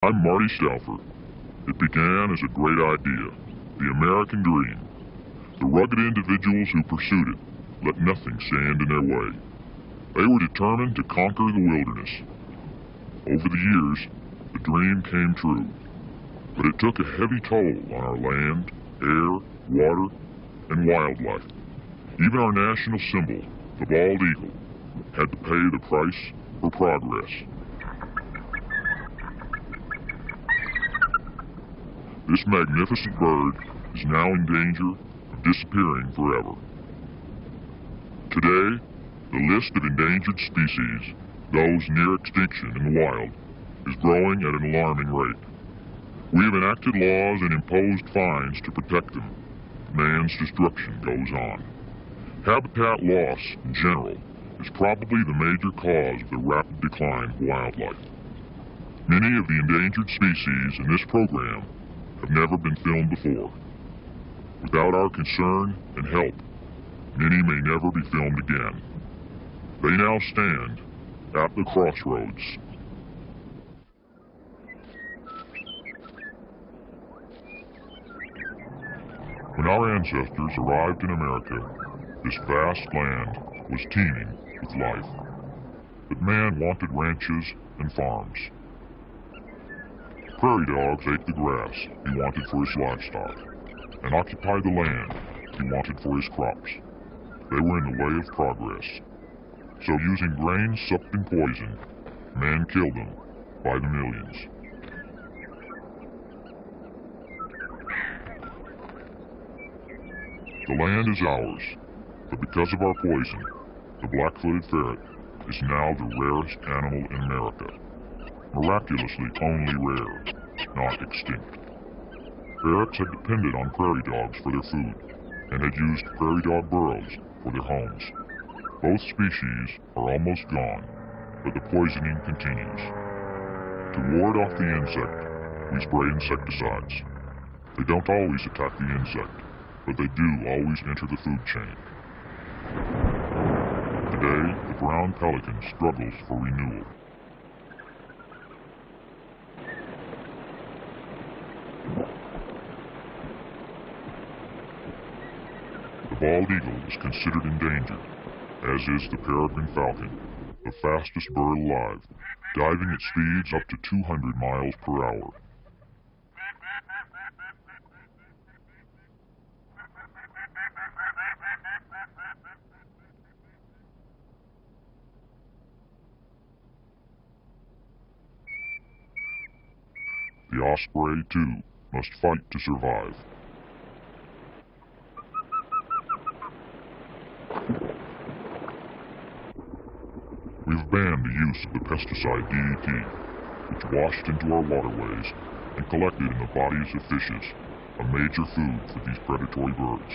I'm Marty Stauffer. It began as a great idea, the American dream. The rugged individuals who pursued it let nothing stand in their way. They were determined to conquer the wilderness. Over the years, the dream came true, but it took a heavy toll on our land, air, water, and wildlife. Even our national symbol, the bald eagle, had to pay the price for progress. This magnificent bird is now in danger of disappearing forever. Today, the list of endangered species, those near extinction in the wild, is growing at an alarming rate. We have enacted laws and imposed fines to protect them. Man's destruction goes on. Habitat loss, in general, is probably the major cause of the rapid decline of wildlife. Many of the endangered species in this program have never been filmed before. Without our concern and help, many may never be filmed again. They now stand at the crossroads. When our ancestors arrived in America, this vast land was teeming with life. But man wanted ranches and farms. Prairie dogs ate the grass he wanted for his livestock, and occupied the land he wanted for his crops. They were in the way of progress. So using grains sucked in poison, man killed them by the millions. The land is ours, but because of our poison, the black-footed ferret is now the rarest animal in America. Miraculously only rare, not extinct. Ferrets had depended on prairie dogs for their food, and had used prairie dog burrows for their homes. Both species are almost gone, but the poisoning continues. To ward off the insect, we spray insecticides. They don't always attack the insect, but they do always enter the food chain. Today, the brown pelican struggles for renewal. The bald eagle is considered endangered, as is the peregrine falcon, the fastest bird alive, diving at speeds up to 200 miles per hour. The osprey, too, must fight to survive. We've banned the use of the pesticide DDT, which washed into our waterways and collected in the bodies of fishes, a major food for these predatory birds.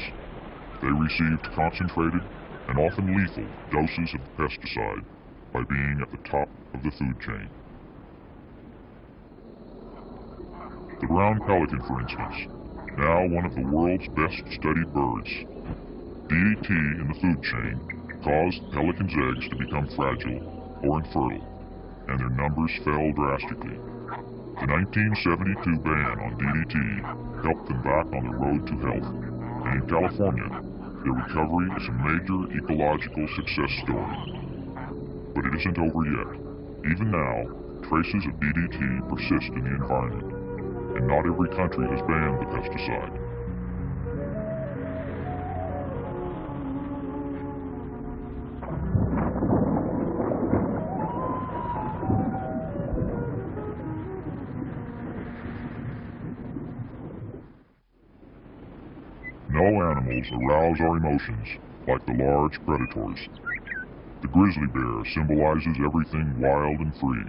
They received concentrated and often lethal doses of the pesticide by being at the top of the food chain. The brown pelican, for instance, now one of the world's best studied birds. DDT in the food chain caused pelicans' eggs to become fragile or infertile, and their numbers fell drastically. The 1972 ban on DDT helped them back on the road to health, and in California, their recovery is a major ecological success story. But it isn't over yet. Even now, traces of DDT persist in the environment, and not every country has banned the pesticide. No animals arouse our emotions like the large predators. The grizzly bear symbolizes everything wild and free.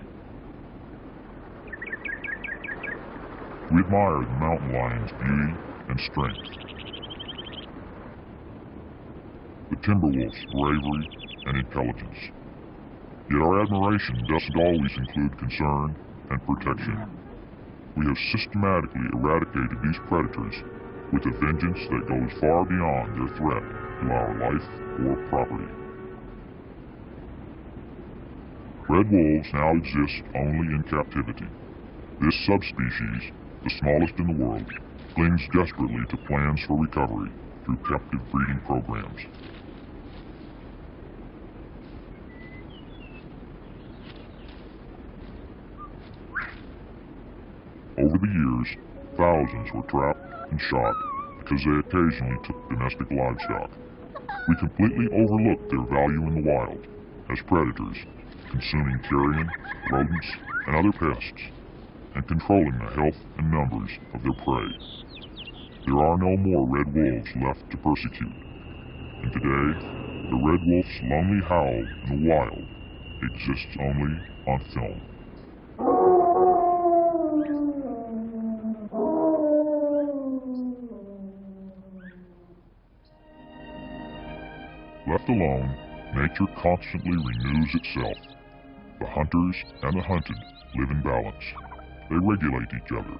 We admire the mountain lion's beauty and strength, the timber wolf's bravery and intelligence. Yet our admiration doesn't always include concern and protection. We have systematically eradicated these predators with a vengeance that goes far beyond their threat to our life or property. Red wolves now exist only in captivity. This subspecies, the smallest in the world, clings desperately to plans for recovery through captive breeding programs. Over the years, thousands were trapped and shot because they occasionally took domestic livestock. We completely overlooked their value in the wild as predators, consuming carrion, rodents, and other pests, and controlling the health and numbers of their prey. There are no more red wolves left to persecute, and today, the red wolf's lonely howl in the wild exists only on film. Left alone, nature constantly renews itself. The hunters and the hunted live in balance. They regulate each other.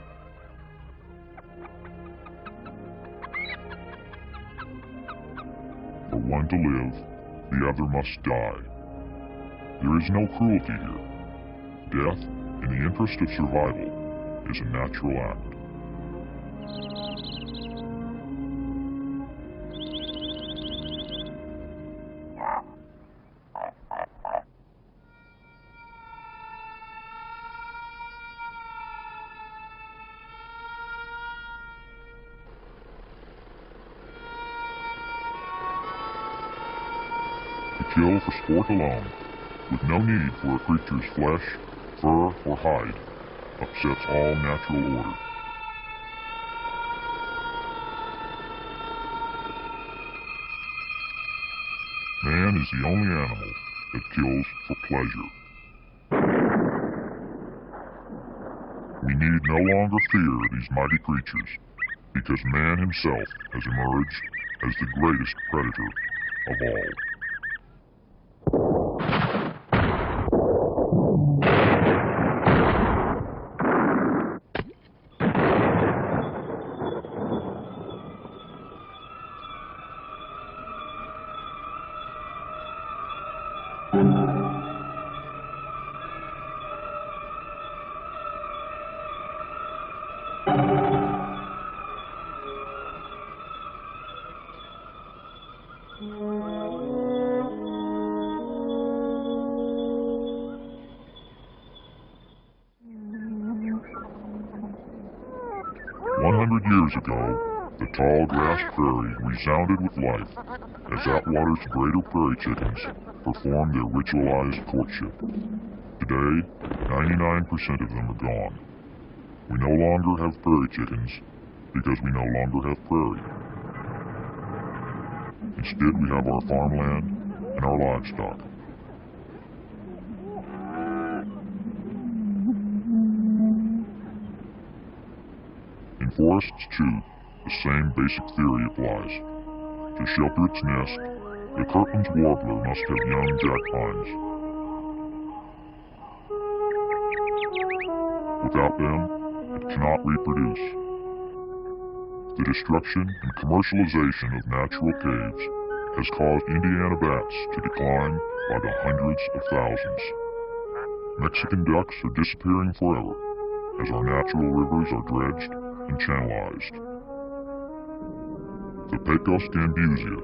For one to live, the other must die. There is no cruelty here. Death, in the interest of survival, is a natural act. To kill for sport alone, with no need for a creature's flesh, fur, or hide, upsets all natural order. Man is the only animal that kills for pleasure. We need no longer fear these mighty creatures, because man himself has emerged as the greatest predator of all. Years ago, the tall grass prairie resounded with life as Atwater's greater prairie chickens performed their ritualized courtship. Today, 99% of them are gone. We no longer have prairie chickens because we no longer have prairie. Instead, we have our farmland and our livestock. In forests, too, the same basic theory applies. To shelter its nest, the Kirtland's warbler must have young jack pines. Without them, it cannot reproduce. The destruction and commercialization of natural caves has caused Indiana bats to decline by the hundreds of thousands. Mexican ducks are disappearing forever as our natural rivers are dredged and channelized. The Pecos gambusia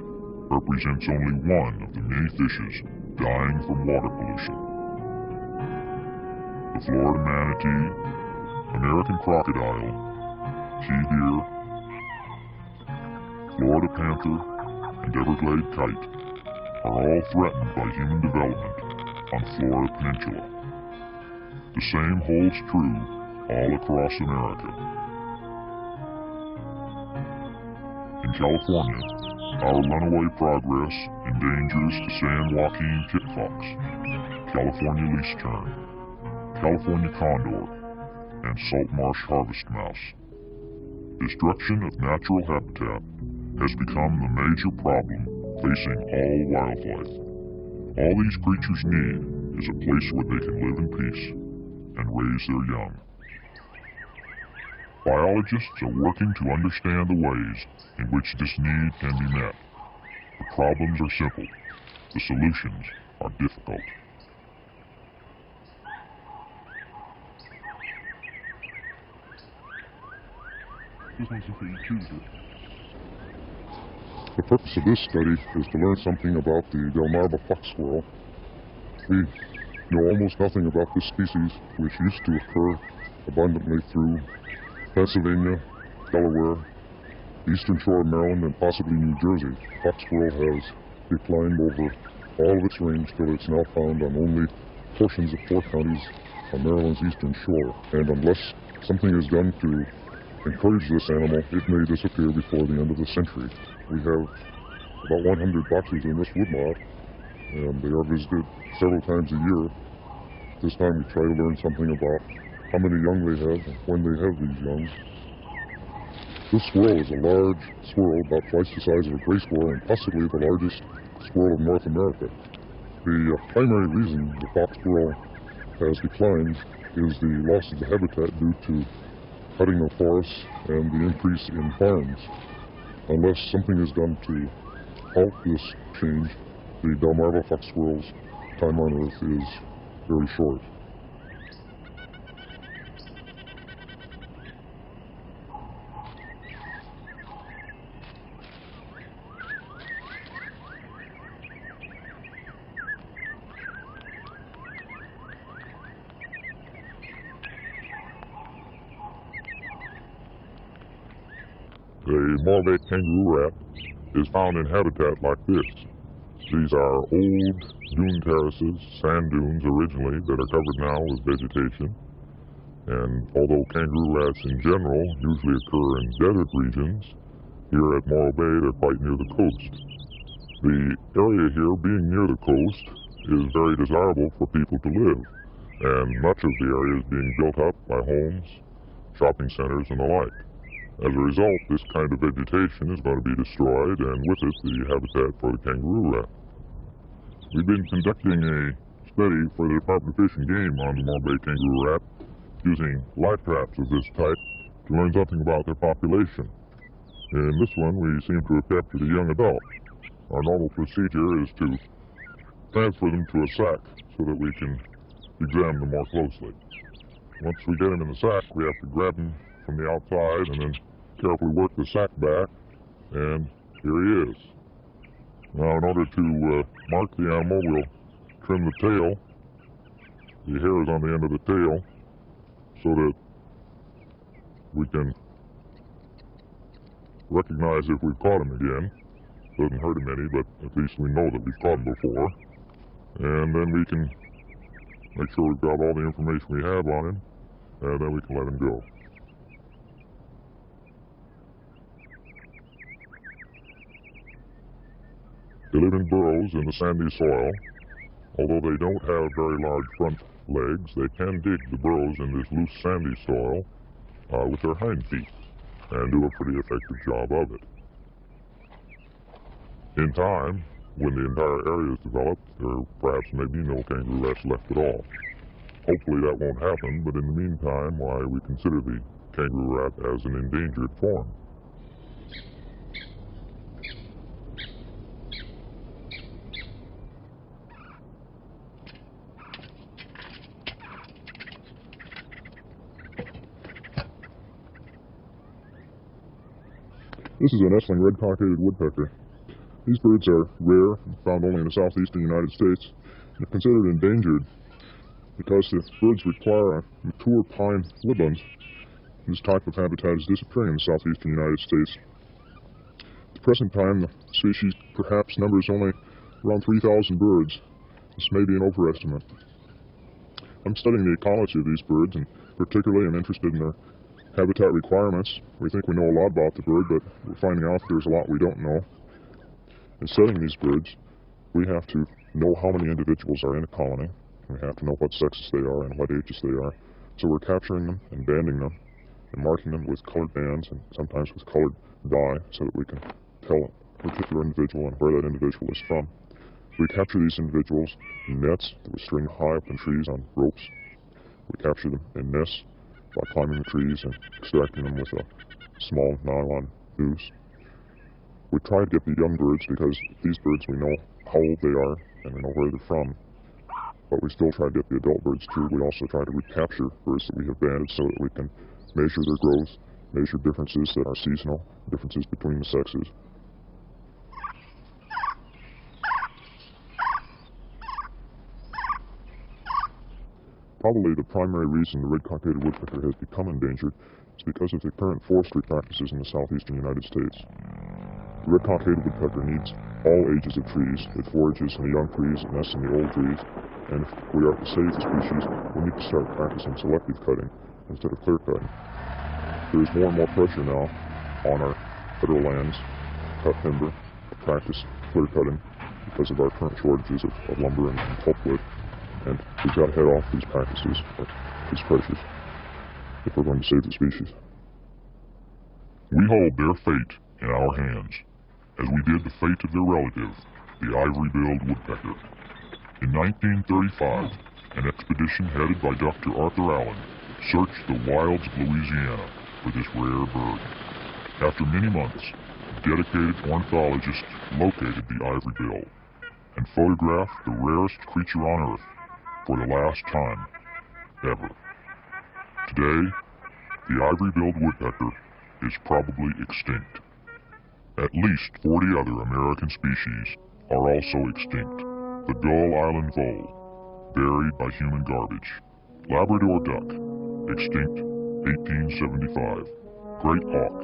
represents only one of the many fishes dying from water pollution. The Florida manatee, American crocodile, key deer, Florida panther, and Everglade kite are all threatened by human development on Florida Peninsula. The same holds true all across America. In California, our runaway progress endangers the San Joaquin kit fox, California least tern, California condor, and salt marsh harvest mouse. Destruction of natural habitat has become the major problem facing all wildlife. All these creatures need is a place where they can live in peace and raise their young. Biologists are working to understand the ways in which this need can be met. The problems are simple. The solutions are difficult. This one simply chooses it. The purpose of this study is to learn something about the Delmarva fox squirrel. We know almost nothing about this species, which used to occur abundantly through Pennsylvania, Delaware, the eastern shore of Maryland, and possibly New Jersey. Fox squirrel has declined over all of its range till it's now found on only portions of 4 counties on Maryland's eastern shore. And unless something is done to encourage this animal, it may disappear before the end of the century. We have about 100 boxes in this woodlot, and they are visited several times a year. This time we try to learn something about how many young they have and when they have these young. This squirrel is a large squirrel, about twice the size of a gray squirrel, and possibly the largest squirrel of North America. The primary reason the fox squirrel has declined is the loss of the habitat due to cutting of forests and the increase in farms. Unless something is done to halt this change, the Delmarva fox squirrel's time on Earth is very short. The Morley kangaroo rat is found in habitat like this. These are old dune terraces, sand dunes originally, that are covered now with vegetation. And although kangaroo rats in general usually occur in desert regions, here at Morro Bay they're quite near the coast. The area here, being near the coast, is very desirable for people to live, and much of the area is being built up by homes, shopping centers, and the like. As a result, this kind of vegetation is going to be destroyed, and with it, the habitat for the kangaroo rat. We've been conducting a study for the Department of Fish and Game on the Morro Bay kangaroo rat, using live traps of this type to learn something about their population. In this one, we seem to have captured a young adult. Our normal procedure is to transfer them to a sack so that we can examine them more closely. Once we get them in the sack, we have to grab them from the outside and then carefully work the sack back, and here he is. Now, in order to mark the animal, we'll trim the tail. The hair is on the end of the tail so that we can recognize if we've caught him again. Doesn't hurt him any, but at least we know that we've caught him before. And then we can make sure we've got all the information we have on him, and then we can let him go. They live in burrows in the sandy soil. Although they don't have very large front legs, they can dig the burrows in this loose sandy soil with their hind feet and do a pretty effective job of it. In time, when the entire area is developed, there perhaps may be no kangaroo rats left at all. Hopefully that won't happen, but in the meantime, why, we consider the kangaroo rat as an endangered form. This is a nestling red-cockaded woodpecker. These birds are rare, found only in the southeastern United States. They're considered endangered because the birds require mature pine woodlands. This type of habitat is disappearing in the southeastern United States. At the present time, the species perhaps numbers only around 3,000 birds. This may be an overestimate. I'm studying the ecology of these birds, and particularly I'm interested in their habitat requirements. We think we know a lot about the bird, but we're finding out there's a lot we don't know. In studying these birds, we have to know how many individuals are in a colony. We have to know what sexes they are and what ages they are. So we're capturing them and banding them and marking them with colored bands and sometimes with colored dye so that we can tell a particular individual and where that individual is from. We capture these individuals in nets that we string high up in trees on ropes. We capture them in nests by climbing the trees and extracting them with a small nylon noose. We try to get the young birds because these birds we know how old they are and we know where they're from. But we still try to get the adult birds too. We also try to recapture birds that we have banded so that we can measure their growth measure differences that are seasonal, differences between the sexes. Probably the primary reason the red-cockaded woodpecker has become endangered is because of the current forestry practices in the southeastern United States. The red-cockaded woodpecker needs all ages of trees. It forages in the young trees, it nests in the old trees, and if we are to save the species, we need to start practicing selective cutting instead of clear cutting. There is more and more pressure now on our federal lands to cut timber, to practice clear cutting because of our current shortages of lumber and pulpwood. And we've got to head off these practices, these pressures, if we're going to save the species. We hold their fate in our hands, as we did the fate of their relative, the ivory-billed woodpecker. In 1935, an expedition headed by Dr. Arthur Allen searched the wilds of Louisiana for this rare bird. After many months, dedicated ornithologists located the ivory-bill and photographed the rarest creature on Earth for the last time ever. Today, the ivory-billed woodpecker is probably extinct. At least 40 other American species are also extinct. The Gull Island vole, buried by human garbage. Labrador duck, extinct 1875. Great hawk,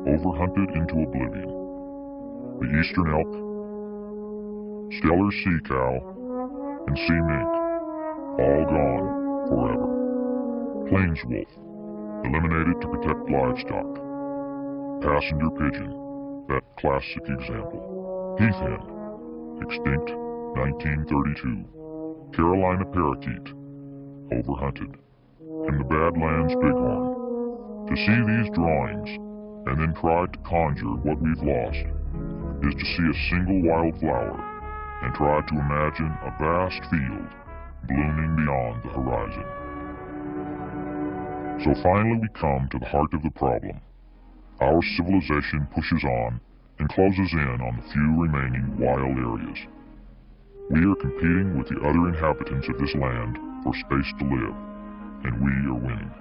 overhunted into oblivion. The eastern elk, stellar sea cow, and sea mink, all gone forever. Plains wolf, eliminated to protect livestock. Passenger pigeon, that classic example. Heath hen, extinct 1932. Carolina parakeet, overhunted. And the Badlands bighorn. To see these drawings and then try to conjure what we've lost is to see a single wild flower and try to imagine a vast field blooming beyond the horizon. So finally we come to the heart of the problem. Our civilization pushes on and closes in on the few remaining wild areas. We are competing with the other inhabitants of this land for space to live, and we are winning.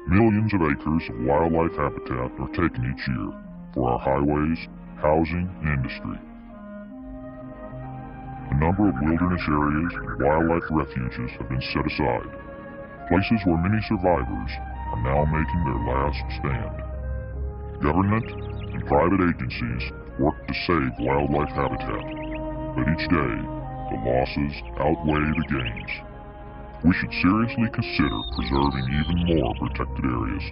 Millions of acres of wildlife habitat are taken each year for our highways, housing, and industry. A number of wilderness areas and wildlife refuges have been set aside, places where many survivors are now making their last stand. Government and private agencies work to save wildlife habitat, but each day the losses outweigh the gains. We should seriously consider preserving even more protected areas.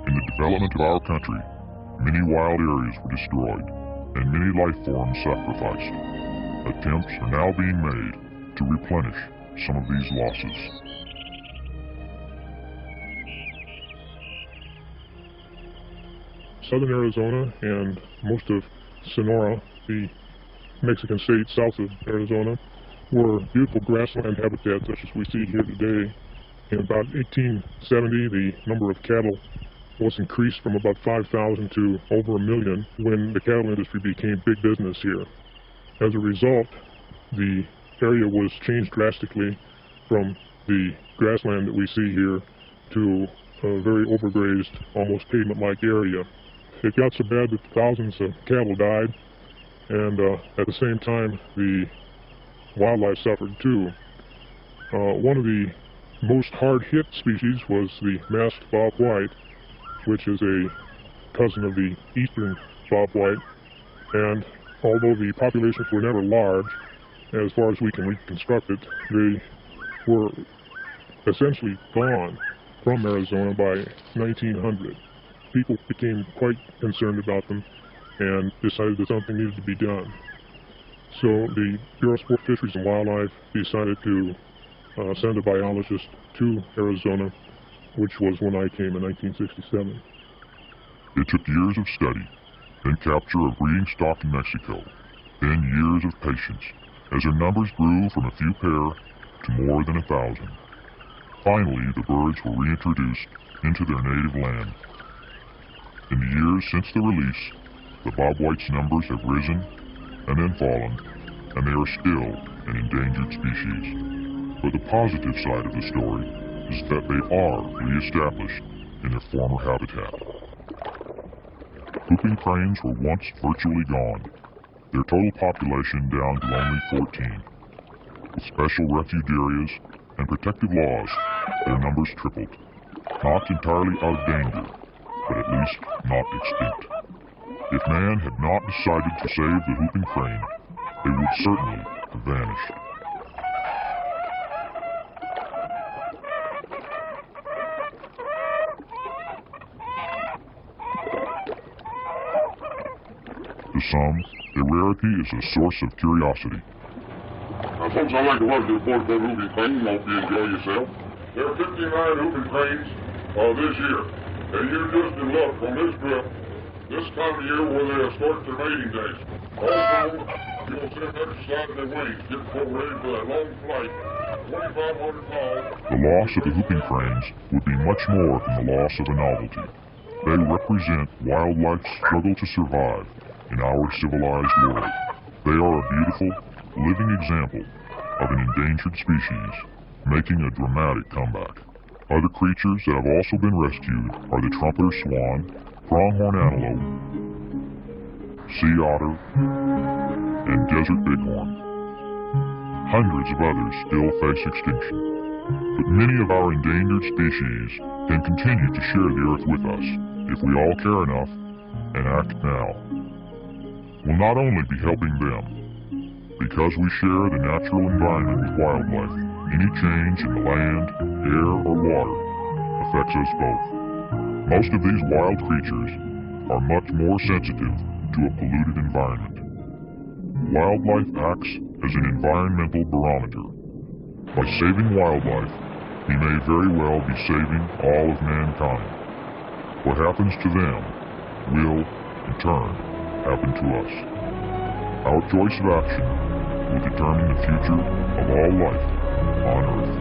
In the development of our country, many wild areas were destroyed and many life forms sacrificed. Attempts are now being made to replenish some of these losses. Southern Arizona and most of Sonora, the Mexican state south of Arizona, were beautiful grassland habitats such as we see here today. In about 1870, the number of cattle was increased from about 5,000 to over 1 million when the cattle industry became big business here. As a result, the area was changed drastically from the grassland that we see here to a very overgrazed, almost pavement-like area. It got so bad that thousands of cattle died, and at the same time, the wildlife suffered too. One of the most hard-hit species was the masked bobwhite, which is a cousin of the eastern bobwhite, and although the populations were never large, as far as we can reconstruct it, they were essentially gone from Arizona by 1900. People became quite concerned about them and decided that something needed to be done. So the Bureau of Sport Fisheries and Wildlife decided to send a biologist to Arizona, which was when I came in 1967. It took years of study, then capture of breeding stock in Mexico, then years of patience, as their numbers grew from a few pair to more than 1,000. Finally, the birds were reintroduced into their native land. In the years since the release, the bobwhite's numbers have risen and then fallen, and they are still an endangered species. But the positive side of the story is that they are reestablished in their former habitat. Whooping cranes were once virtually gone, their total population down to only 14. With special refuge areas and protective laws, their numbers tripled. Not entirely out of danger, but at least not extinct. If man had not decided to save the whooping crane, they would certainly have vanished. To some, their rarity is a source of curiosity. Now, folks, I'd like to welcome you aboard the whooping crane. Hope you enjoy yourself. There are 59 whooping cranes this year, and you're just in luck on this trip. This time of year where they start their mating days. Also, you'll see them exercising their wings, getting folk ready for that long flight, 2,500 miles. The loss of the whooping cranes would be much more than the loss of a novelty. They represent wildlife's struggle to survive in our civilized world. They are a beautiful, living example of an endangered species making a dramatic comeback. Other creatures that have also been rescued are the trumpeter swan, pronghorn antelope, sea otter, and desert bighorn. Hundreds of others still face extinction, but many of our endangered species can continue to share the earth with us if we all care enough and act now. We'll not only be helping them, because we share the natural environment with wildlife, any change in the land, air, or water affects us both. Most of these wild creatures are much more sensitive to a polluted environment. Wildlife acts as an environmental barometer. By saving wildlife, he may very well be saving all of mankind. What happens to them will, in turn, happen to us. Our choice of action will determine the future of all life on Earth.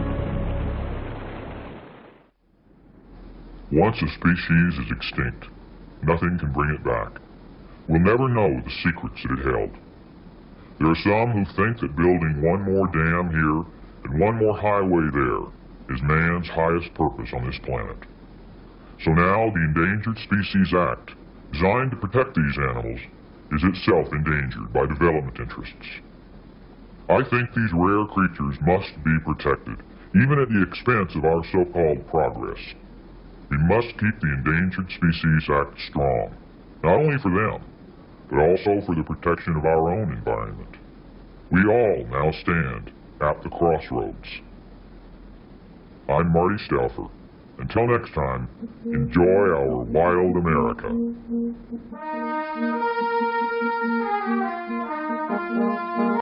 Once a species is extinct, nothing can bring it back. We'll never know the secrets that it held. There are some who think that building one more dam here and one more highway there is man's highest purpose on this planet. So now the Endangered Species Act, designed to protect these animals, is itself endangered by development interests. I think these rare creatures must be protected, even at the expense of our so-called progress. We must keep the Endangered Species Act strong, not only for them, but also for the protection of our own environment. We all now stand at the crossroads. I'm Marty Stauffer. Until next time, enjoy our wild America.